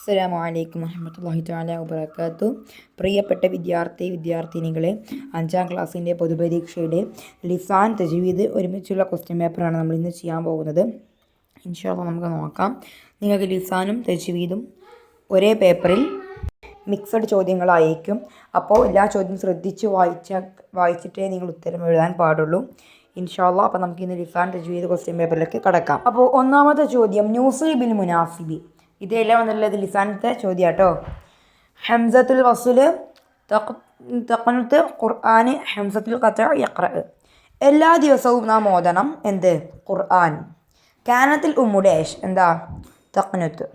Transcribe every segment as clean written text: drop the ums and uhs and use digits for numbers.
അസ്സലാമു അലൈക്കും വറഹ്മത്തുള്ളാഹി തആല വബറകാതുഹു. പ്രിയപ്പെട്ട വിദ്യാർത്ഥിനികളെ, 5ാം ക്ലാസ്സിൻ്റെ പൊതുപരീക്ഷയുടെ ലിസാൻ തജ്വീദ് ഒരുമിച്ചുള്ള ക്വസ്റ്റ്യൻ പേപ്പറാണ് നമ്മൾ ഇന്ന് ചെയ്യാൻ പോകുന്നത്. ഇൻഷാ അല്ലാഹ് നമുക്ക് നോക്കാം. നിങ്ങൾക്ക് ലിസാനും തജ്വീദും ഒരേ പേപ്പറിൽ മിക്സഡ് ചോദ്യങ്ങളായിരിക്കും. അപ്പോൾ എല്ലാ ചോദ്യം ശ്രദ്ധിച്ച് വായിച്ചിട്ടേ നിങ്ങൾ ഉത്തരം എഴുതാൻ പാടുള്ളൂ. ഇൻഷാ അല്ലാഹ്. അപ്പോൾ നമുക്ക് ഇന്ന് ലിസാൻ തജ്വീദ് ക്വസ്റ്റ്യൻ പേപ്പറിലേക്ക് കടക്കാം. അപ്പോൾ ഒന്നാമത്തെ ചോദ്യം, ന്യൂസി ബിൽ മുനാസിബി. ഇതെല്ലാം എന്നുള്ളത് ലിസാനത്തെ ചോദ്യം കേട്ടോ. ഹംസത്തുൽ വസ്ല് തഖ്നുത്ത് ഖുർആന്, ഹംസത്തുൽ ഖത്അ യഖ്റ. എല്ലാ ദിവസവും നാം ഓതണം എന്ത്? ഖുർആൻ. കാനത്തിൽ ഉമ്മുടെ എന്താ? തഖ്നുത്ത്.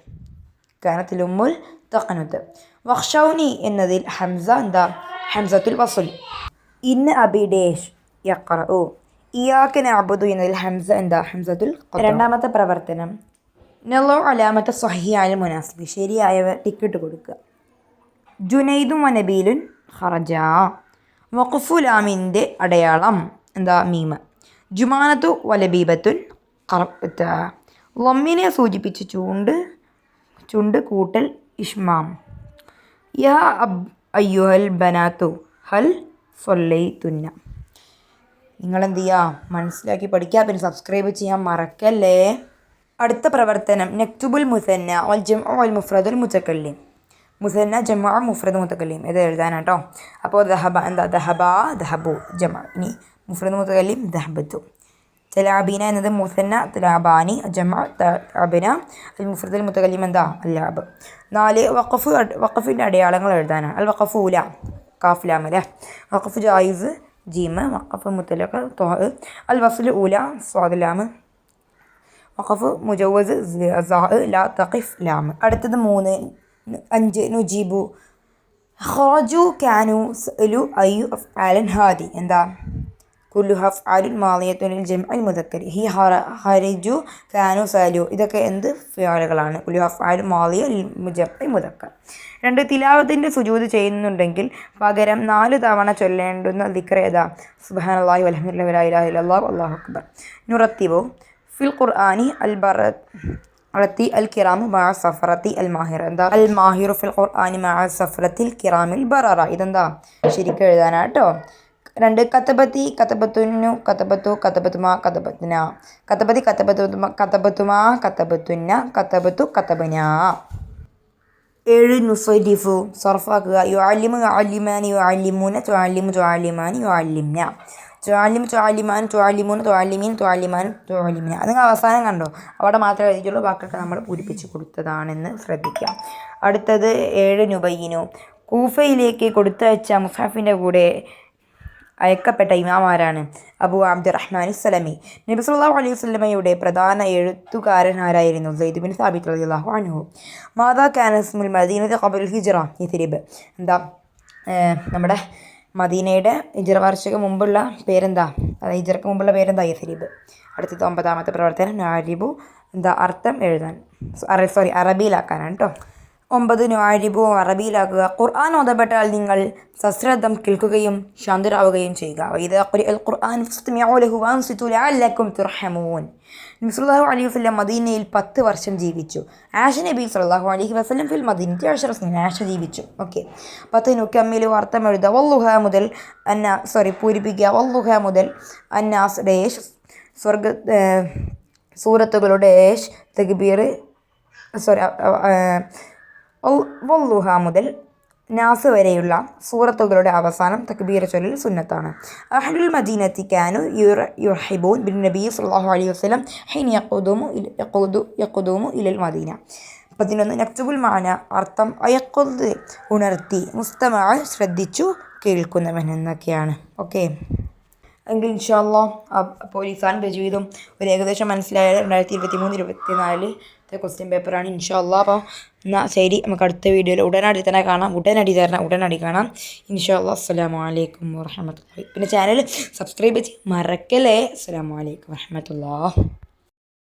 കാനത്തിൽ ഉമ്മുൽ തഖ്നുത്ത്. വഖ്ശൗനി എന്നതിൽ ഹംസ എന്താ? ഹംസത്തുൽ വസ്ൽ. ഇന്ന അബിഡേഷ് യഖ്റ. ഇയ്യാക നഅ്ബുദു എന്നതിൽ ഹംസ എന്താ? ഹംസത്തുൽ ഖത്അ. രണ്ടാമത്തെ പ്രവർത്തനം, നളു അലാമത്തെ സ്വഹിയായ മുനാസിബ്. ശരിയായവ ടിക്കറ്റ് കൊടുക്കുക. ജുനൈദും വനബീലുൻ ഖറജ. വഖഫുലാമിൻ്റെ അടയാളം എന്താ? മീമ്. ജുമാനത്തു വലബീബത്തുൻ ഖറഅത. ലമ്മിനെ സൂചിപ്പിച്ച് ചുണ്ട് കൂട്ടൽ ഇഷ്മാം. യാ അയ്യുഹൽ ബനാത്തു ഹൽ സ്വല്ലൈതുന്ന. നിങ്ങളെന്ത് ചെയ്യുക? മനസ്സിലാക്കി പഠിക്കുക. പിന്നെ സബ്സ്ക്രൈബ് ചെയ്യാൻ മറക്കല്ലേ. അടുത്ത പ്രവർത്തനം, നക്തുബുൽ മുസന്ന വൽ ജംഉ വൽ മുഫ്രദുൽ മുതകല്ലിം. മുസന്ന, ജംഉ, മുഫ്രദ്, മുതകല്ലിം ഇത് എഴുതാനാട്ടോ. അപ്പോൾ ദഹബ എന്താ? ദഹബ, ദഹബു ജംഉ. ഇനി മുഫ്രദ് മുതകല്ലിം ദഹബത്തു. തലാബീന എന്നത് മുസന്ന, തലാബാനി ജംഉ തലാബിന. അൽ മുഫ്രദുൽ മുതകല്ലിം എന്താ? അല്ലാബ്. 4 വഖഫിൻ്റെ അടയാളങ്ങൾ എഴുതാനാണ്. അൽ വഖഫു ഊല കാഫ് ലാം അല്ലേ. വഖഫ് ജായിസ് ജീമ്. വഖഫ് മുത്തലഖ് ത്വാ. അൽ വസ്ൽ ഊല സ്വാദ് ലാം. വഖഫ് മുജവ്വസ് സാ ലാ തഖിഫ് ലാം. അടുത്തത് 3. 5 നുജീബു. ഖറജു കാനു സഅലു അയ്യു അഫ്ആലൻ ഹാദി എന്താ? കുല്ലു അഫ്ആലുൻ മാളിയത്തുൻ ലിൽ ജംഇൽ മുദക്കർ. ഹി ഖറജു കാനു സഅലു ഇതൊക്കെ എന്ത് ഫിഅലുകളാണ്? കുല്ലു അഫ്ആലുൻ മാളിയ ലിൽ ജംഇൽ മുദക്കർ. 2 തിലാവത്തിൻ്റെ സുജൂദ് ചെയ്യുന്നുണ്ടെങ്കിൽ പകരം 4 തവണ ചൊല്ലേണ്ടുന്ന ദിക്ർ ഏതാ? സുബ്ഹാനല്ലാഹി വൽഹംദുലില്ലാഹി വലാ ഇലാഹ ഇല്ലല്ലാഹു അല്ലാഹു അക്ബർ. നുറത്തിബു ഫിൽ ഖുർആനി അൽ ബറത്തി അൽ കിറാമു മഅ സഫറത്തി അൽ മാഹിർ എന്താ? അൽ മാഹിറു ഫിൽ ഖുർആനി മഅ സഫറത്തിൽ കിറാമിൽ ബററ. ഇതെന്താ? ശരിക്കും എഴുതാനാട്ടോ. 2 കതബത്തി കതബത്തുന്നു കതബത്തു കതബത്തുമാ കതബത്തുന. കതബത്തി കതബത്തുമാ കതബത്തുന്ന കതബത്തു കതബന. 7 നുസരിഫു സർഫാക്കുക. യുഅല്ലിമു യുഅല്ലിമാനി യുഅല്ലിമുന തുഅല്ലിമു തുഅല്ലിമാനി യുഅല്ലിംന. തുഅല്ലിമു തുഅല്ലിമാൻ തുഅല്ലിമുന തുഅല്ലിമീൻ തുഅല്ലിമാൻ തുഅല്ലിമിന. അത് നിങ്ങൾ അവസാനം കണ്ടോ? അവിടെ മാത്രമേ എഴുതിയുള്ളൂ. ബാക്കിയൊക്കെ നമ്മൾ പൂരിപ്പിച്ച് കൊടുത്തതാണെന്ന് ശ്രദ്ധിക്കാം. അടുത്തത് 7 നുബയ്യിനു. കൂഫയിലേക്ക് കൊടുത്തയച്ച മുസ്ഹഫിൻ്റെ കൂടെ അയക്കപ്പെട്ട ഇമാമാരാണ്? അബൂ അബ്ദുറഹ്മാൻ സലമി. നബി സല്ലല്ലാഹു അലൈഹി വസല്ലമയുടെ പ്രധാന എഴുത്തുകാരൻ ആരായിരുന്നു? സയ്യിദ് ബിൻ സാബിത്ത് റളിയല്ലാഹു അൻഹു. മാദാ കാന ഇസ്മുൽ മദീനത്തി ഖബ്ല ഹിജ്റ? യസ്രിബ്. എന്താ? നമ്മുടെ മദീനയുടെ ഹിജ്റ വർഷക്ക് മുമ്പുള്ള പേരെന്താ? അതായത് ഹിജ്റക്ക് മുമ്പുള്ള പേരെന്താ? യസ്രിബ്. അടുത്തത് 9ാമത്തെ പ്രവർത്തനം, നാരിബു എന്താ? അർത്ഥം എഴുതാൻ അറബിയിലാക്കാനാണ് കേട്ടോ. 9 നുആരിബു അറബിയിലാക്കുക. ഖുർആൻ ഓതപ്പെട്ടാൽ നിങ്ങൾ സശ്രദ്ധം കേൾക്കുകയും ശാന്തരാവുകയും ചെയ്യുക. വഇദാ ഖുരിഅൽ ഖുർആൻ ഫസ്തമിഉ ലഹു വഅൻസിതു ലഅല്ലക്കും തുർഹമൂൻ. നബി സല്ലല്ലാഹു അലൈഹി വസല്ലം മദീനയിൽ 10 വർഷം ജീവിച്ചു. ആഷ നബി സല്ലല്ലാഹു അലൈഹി വസല്ലം ഫിൽ മദീനത്തി 10 സനീന. ആഷ ജീവിച്ചു. ഓക്കെ. 10 നുകമ്മിലു അർത്ഥം എഴുതുക. വല്ലുഹ മുതൽ പൂരിപ്പിക്കുക. വല്ലുഹ മുതൽ അന്നാസ് ഡേഷ് സൂറത്തുകളുടെ തക്ബീർ വല്ലുഹ മുതൽ നാസ് വരെയുള്ള സൂറത്തുകളുടെ അവസാനം തക്ബീർ ചൊല്ലൽ സുന്നത്താണ്. അഹ്ലുൽ മദീനത്തി കാനു യുർഹിബൂൻ ബിൻ നബി സല്ലല്ലാഹു അലൈഹി വസല്ലം ഹീന യഖ്ദുമു ഇലൽ മദീന. 11 നക്തുബുൽ മാന അർത്ഥം അയഖുദ് ഉണർത്തി, മുസ്തമഅ ശ്രദ്ധിച്ചു കേൾക്കുന്നവൻ എന്നൊക്കെയാണ്. ഓക്കെ എങ്കിൽ ഇൻഷാ അല്ലാഹ് അപ്പോൾ ലിസാൻ തജ്വീദും ഒരു ഏകദേശം മനസ്സിലായ 2023-24 ക്വസ്റ്റ്യൻ പേപ്പറാണ് ഇൻഷാ അല്ലാഹ്. അപ്പോൾ എന്നാൽ ശരി, നമുക്ക് അടുത്ത വീഡിയോയിൽ ഉടനടി കാണാം ഇൻഷാ അല്ലാഹ്. അസ്സലാമു അലൈക്കും വറഹ്മത്തുള്ളാഹി. പിന്നെ ചാനൽ സബ്സ്ക്രൈബ് ചെയ്യാൻ മറക്കല്ലേ. അസ്സലാമു അലൈക്കും വറഹ്മത്തുള്ളാഹി.